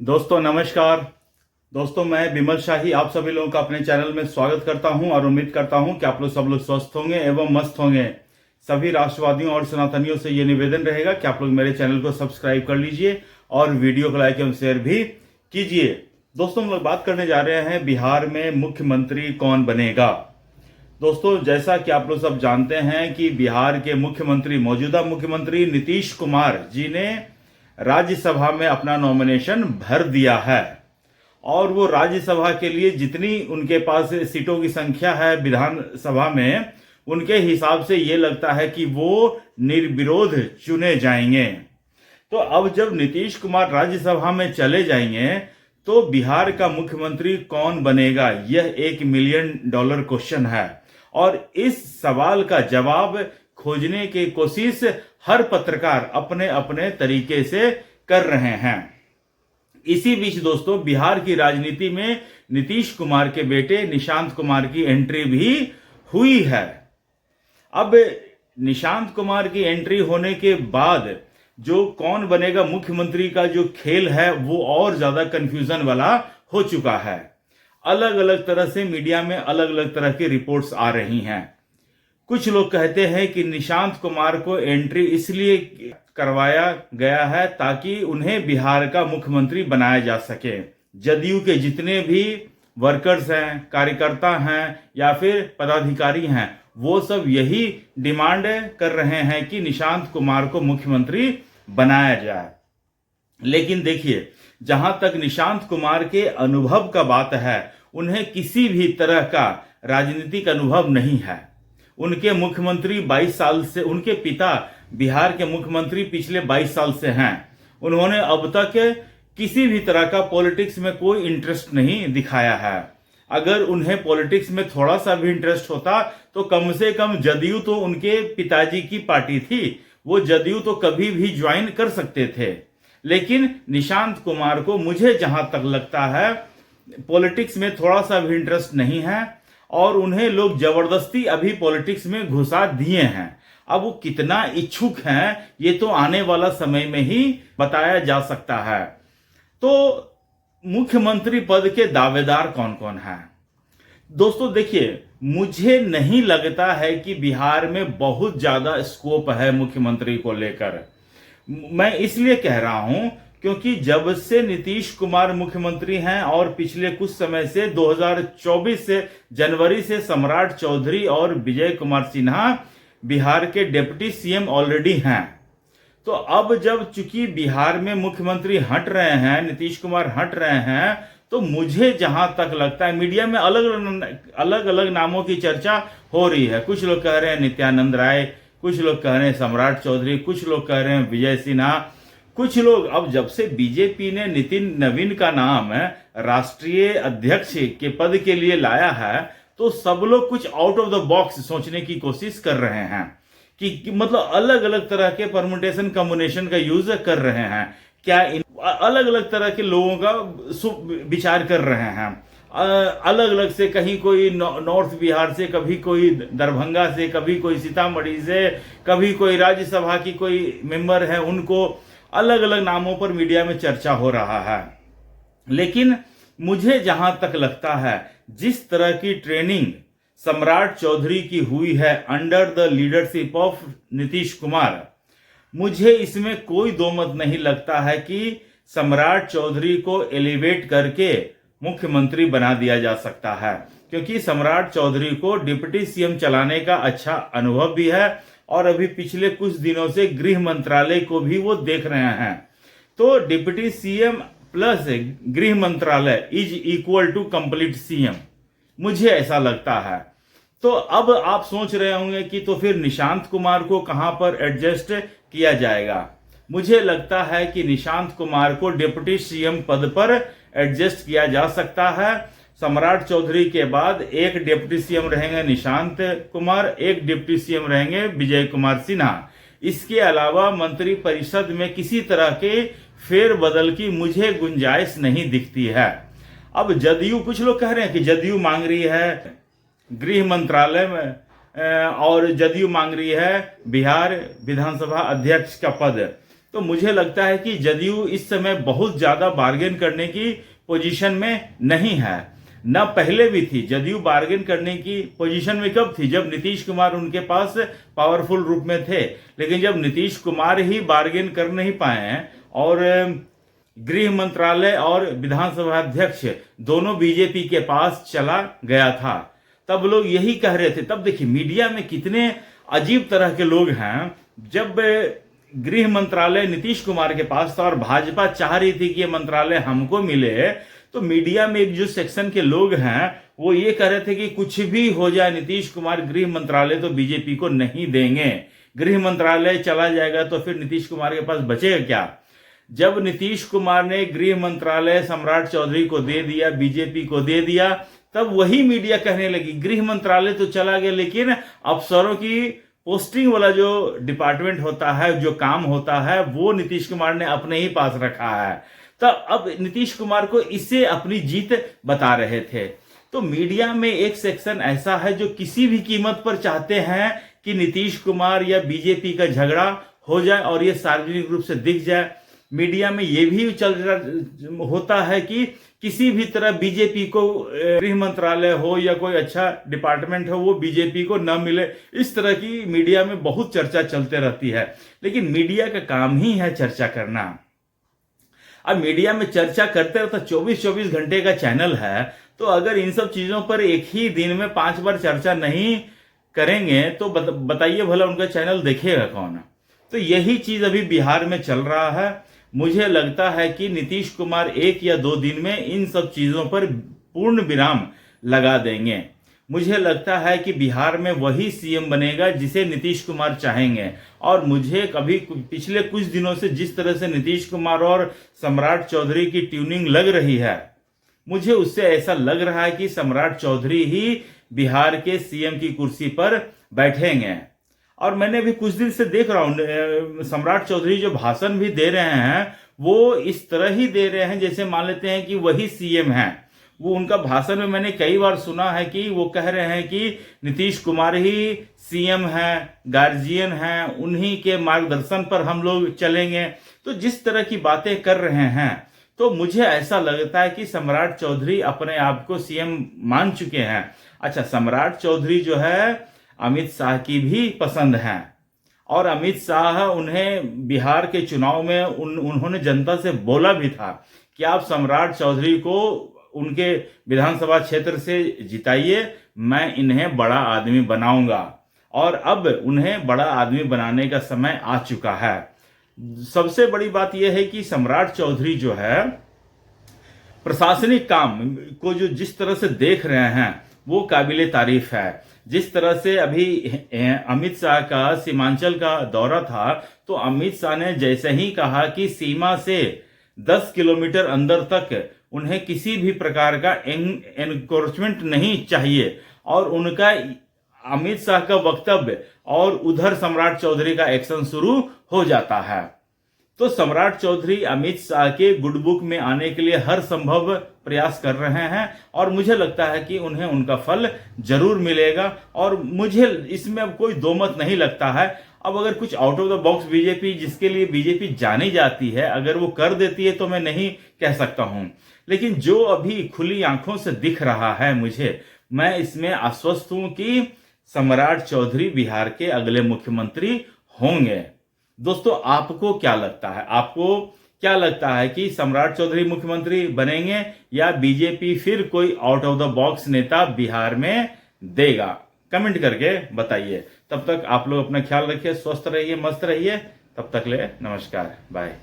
दोस्तों नमस्कार। दोस्तों मैं विमल शाही आप सभी लोगों का अपने चैनल में स्वागत करता हूं और उम्मीद करता हूं कि आप लोग सब लोग स्वस्थ होंगे एवं मस्त होंगे। सभी राष्ट्रवादियों और सनातनियों से ये निवेदन रहेगा कि आप लोग मेरे चैनल को सब्सक्राइब कर लीजिए और वीडियो को लाइक एवं शेयर भी कीजिए। दोस्तों हम लोग बात करने जा रहे हैं बिहार में मुख्यमंत्री कौन बनेगा। दोस्तों जैसा कि आप लोग सब जानते हैं कि बिहार के मुख्यमंत्री मौजूदा मुख्यमंत्री नीतीश कुमार जी ने राज्यसभा में अपना नॉमिनेशन भर दिया है और वो राज्यसभा के लिए जितनी उनके पास सीटों की संख्या है विधानसभा में, उनके हिसाब से ये लगता है कि वो निर्विरोध चुने जाएंगे। तो अब जब नीतीश कुमार राज्यसभा में चले जाएंगे तो बिहार का मुख्यमंत्री कौन बनेगा, यह $1 मिलियन क्वेश्चन है और इस सवाल का जवाब खोजने की कोशिश हर पत्रकार अपने अपने तरीके से कर रहे हैं। इसी बीच दोस्तों बिहार की राजनीति में नीतीश कुमार के बेटे निशांत कुमार की एंट्री भी हुई है। अब निशांत कुमार की एंट्री होने के बाद जो कौन बनेगा मुख्यमंत्री का जो खेल है वो और ज्यादा कंफ्यूजन वाला हो चुका है। अलग अलग तरह से मीडिया में अलग अलग तरह की रिपोर्ट्स आ रही हैं। कुछ लोग कहते हैं कि निशांत कुमार को एंट्री इसलिए करवाया गया है ताकि उन्हें बिहार का मुख्यमंत्री बनाया जा सके। जदयू के जितने भी वर्कर्स हैं, कार्यकर्ता हैं या फिर पदाधिकारी हैं, वो सब यही डिमांड कर रहे हैं कि निशांत कुमार को मुख्यमंत्री बनाया जाए। लेकिन देखिए, जहां तक निशांत कुमार के अनुभव का बात है, उन्हें किसी भी तरह का राजनीतिक अनुभव नहीं है। उनके मुख्यमंत्री 22 साल से, उनके पिता बिहार के मुख्यमंत्री पिछले 22 साल से हैं। उन्होंने अब तक किसी भी तरह का पॉलिटिक्स में कोई इंटरेस्ट नहीं दिखाया है। अगर उन्हें पॉलिटिक्स में थोड़ा सा भी इंटरेस्ट होता तो कम से कम जदयू तो उनके पिताजी की पार्टी थी, वो जदयू तो कभी भी ज्वाइन कर सकते थे। लेकिन निशांत कुमार को मुझे जहां तक लगता है पॉलिटिक्स में थोड़ा सा भी इंटरेस्ट नहीं है और उन्हें लोग जबरदस्ती अभी पॉलिटिक्स में घुसा दिए हैं। अब वो कितना इच्छुक हैं ये तो आने वाला समय में ही बताया जा सकता है। तो मुख्यमंत्री पद के दावेदार कौन कौन हैं? दोस्तों देखिए, मुझे नहीं लगता है कि बिहार में बहुत ज्यादा स्कोप है मुख्यमंत्री को लेकर। मैं इसलिए कह रहा हूं क्योंकि जब से नीतीश कुमार मुख्यमंत्री हैं और पिछले कुछ समय से 2024 से जनवरी से सम्राट चौधरी और विजय कुमार सिन्हा बिहार के डिप्टी सीएम ऑलरेडी हैं। तो अब जब चूंकि बिहार में मुख्यमंत्री हट रहे हैं, नीतीश कुमार हट रहे हैं, तो मुझे जहां तक लगता है मीडिया में अलग अलग नामों की चर्चा हो रही है। कुछ लोग कह रहे हैं नित्यानंद राय, कुछ लोग कह रहे हैं सम्राट चौधरी, कुछ लोग कह रहे हैं विजय सिन्हा, कुछ लोग अब जब से बीजेपी ने नितिन नवीन का नाम राष्ट्रीय अध्यक्ष के पद के लिए लाया है तो सब लोग कुछ आउट ऑफ द बॉक्स सोचने की कोशिश कर रहे हैं कि मतलब अलग अलग तरह के परमुटेशन कम्बिनेशन का यूज कर रहे हैं। क्या अलग अलग तरह के लोगों का विचार कर रहे हैं। अलग अलग से, कहीं कोई नॉर्थ बिहार से, कभी कोई दरभंगा से, कभी कोई सीतामढ़ी से, कभी कोई राज्यसभा की कोई मेंबर है, उनको अलग अलग नामों पर मीडिया में चर्चा हो रहा है। लेकिन मुझे जहां तक लगता है जिस तरह की ट्रेनिंग सम्राट चौधरी की हुई है under the leadership of Nitish Kumar, मुझे इसमें कोई दो मत नहीं लगता है कि सम्राट चौधरी को एलिवेट करके मुख्यमंत्री बना दिया जा सकता है। क्योंकि सम्राट चौधरी को डिप्टी सीएम चलाने का अच्छा अनुभव भी है और अभी पिछले कुछ दिनों से गृह मंत्रालय को भी वो देख रहे हैं। तो डिप्टी सीएम प्लस गृह मंत्रालय is equal to complete CM, मुझे ऐसा लगता है। तो अब आप सोच रहे होंगे कि तो फिर निशांत कुमार को कहां पर एडजस्ट किया जाएगा। मुझे लगता है कि निशांत कुमार को डिप्टी सीएम पद पर एडजस्ट किया जा सकता है। सम्राट चौधरी के बाद एक डिप्टी सीएम रहेंगे निशांत कुमार, एक डिप्टी सीएम रहेंगे विजय कुमार सिन्हा। इसके अलावा मंत्री परिषद में किसी तरह के फेरबदल की मुझे गुंजाइश नहीं दिखती है। अब जदयू, कुछ लोग कह रहे हैं कि जदयू मांग रही है गृह मंत्रालय में और जदयू मांग रही है बिहार विधानसभा अध्यक्ष का पद। तो मुझे लगता है कि जदयू इस समय बहुत ज्यादा बार्गेन करने की पोजीशन में नहीं है। न पहले भी थी, जदयू बार्गेन करने की पोजीशन में कब थी? जब नीतीश कुमार उनके पास पावरफुल रूप में थे। लेकिन जब नीतीश कुमार ही बार्गेन कर नहीं पाए और गृह मंत्रालय और विधानसभा अध्यक्ष दोनों बीजेपी के पास चला गया था, तब लोग यही कह रहे थे। तब देखिए मीडिया में कितने अजीब तरह के लोग हैं। जब गृह मंत्रालय नीतीश कुमार के पास था और भाजपा चाह रही थी कि ये मंत्रालय हमको मिले, तो मीडिया में एक जो सेक्शन के लोग हैं वो ये कह रहे थे कि कुछ भी हो जाए नीतीश कुमार गृह मंत्रालय तो बीजेपी को नहीं देंगे। गृह मंत्रालय चला जाएगा तो फिर नीतीश कुमार के पास बचेगा क्या? जब नीतीश कुमार ने गृह मंत्रालय सम्राट चौधरी को दे दिया, बीजेपी को दे दिया, तब वही मीडिया कहने लगी गृह मंत्रालय तो चला गया लेकिन अफसरों की पोस्टिंग वाला जो डिपार्टमेंट होता है, जो काम होता है, वो नीतीश कुमार ने अपने ही पास रखा है। तो अब नीतीश कुमार को इससे अपनी जीत बता रहे थे। तो मीडिया में एक सेक्शन ऐसा है जो किसी भी कीमत पर चाहते हैं कि नीतीश कुमार या बीजेपी का झगड़ा हो जाए और ये सार्वजनिक रूप से दिख जाए। मीडिया में ये भी चल रहा होता है कि किसी भी तरह बीजेपी को गृह मंत्रालय हो या कोई अच्छा डिपार्टमेंट हो वो बीजेपी को न मिले। इस तरह की मीडिया में बहुत चर्चा चलते रहती है। लेकिन मीडिया का काम ही है चर्चा करना। अब मीडिया में चर्चा करते रहता, 24-24 घंटे का चैनल है, तो अगर इन सब चीजों पर एक ही दिन में 5 बार चर्चा नहीं करेंगे तो बताइए भला उनका चैनल देखेगा कौन? तो यही चीज अभी बिहार में चल रहा है। मुझे लगता है कि नीतीश कुमार 1 या 2 दिन में इन सब चीजों पर पूर्ण विराम लगा देंगे। मुझे लगता है कि बिहार में वही सीएम बनेगा जिसे नीतीश कुमार चाहेंगे। और मुझे कभी पिछले कुछ दिनों से जिस तरह से नीतीश कुमार और सम्राट चौधरी की ट्यूनिंग लग रही है, मुझे उससे ऐसा लग रहा है कि सम्राट चौधरी ही बिहार के सीएम की कुर्सी पर बैठेंगे। और मैंने भी कुछ दिन से देख रहा हूं सम्राट चौधरी जो भाषण भी दे रहे हैं वो इस तरह ही दे रहे हैं जैसे मान लेते हैं कि वही सीएम हैं। वो उनका भाषण में मैंने कई बार सुना है कि वो कह रहे हैं कि नीतीश कुमार ही सीएम हैं, गार्जियन हैं, उन्हीं के मार्गदर्शन पर हम लोग चलेंगे। तो जिस तरह की बातें कर रहे हैं तो मुझे ऐसा लगता है कि सम्राट चौधरी अपने आप को सीएम मान चुके हैं। अच्छा, सम्राट चौधरी जो है अमित शाह की भी पसंद हैं और अमित शाह उन्हें बिहार के चुनाव में उन्होंने जनता से बोला भी था कि आप सम्राट चौधरी को उनके विधानसभा क्षेत्र से जिताइए, मैं इन्हें बड़ा आदमी बनाऊंगा। और अब उन्हें बड़ा आदमी बनाने का समय आ चुका है। सबसे बड़ी बात यह है कि सम्राट चौधरी जो है प्रशासनिक काम को जो जिस तरह से देख रहे हैं वो काबिले तारीफ है। जिस तरह से अभी अमित शाह का सीमांचल का दौरा था तो अमित शाह ने जैसे ही कहा कि सीमा से 10 किलोमीटर अंदर तक उन्हें किसी भी प्रकार का एनक्रोचमेंट नहीं चाहिए, और उनका अमित शाह का वक्तव्य और उधर सम्राट चौधरी का एक्शन शुरू हो जाता है। तो सम्राट चौधरी अमित शाह के गुड बुक में आने के लिए हर संभव प्रयास कर रहे हैं और मुझे लगता है कि उन्हें उनका फल जरूर मिलेगा। और मुझे इसमें अब कोई दो मत नहीं लगता है। अब अगर कुछ out of the box BJP, जिसके लिए बीजेपी जानी जाती है, अगर वो कर देती है तो मैं नहीं कह सकता हूं, लेकिन जो अभी खुली आंखों से दिख रहा है मुझे, मैं इसमें आश्वस्त हूं कि सम्राट चौधरी बिहार के अगले मुख्यमंत्री होंगे। दोस्तों, आपको क्या लगता है? आपको क्या लगता है कि सम्राट चौधरी मुख्यमंत्री बनेंगे या बीजेपी फिर कोई आउट ऑफ द बॉक्स नेता बिहार में देगा? कमेंट करके बताइए। तब तक आप लोग अपना ख्याल रखिए, स्वस्थ रहिए, मस्त रहिए। तब तक ले नमस्कार, बाय।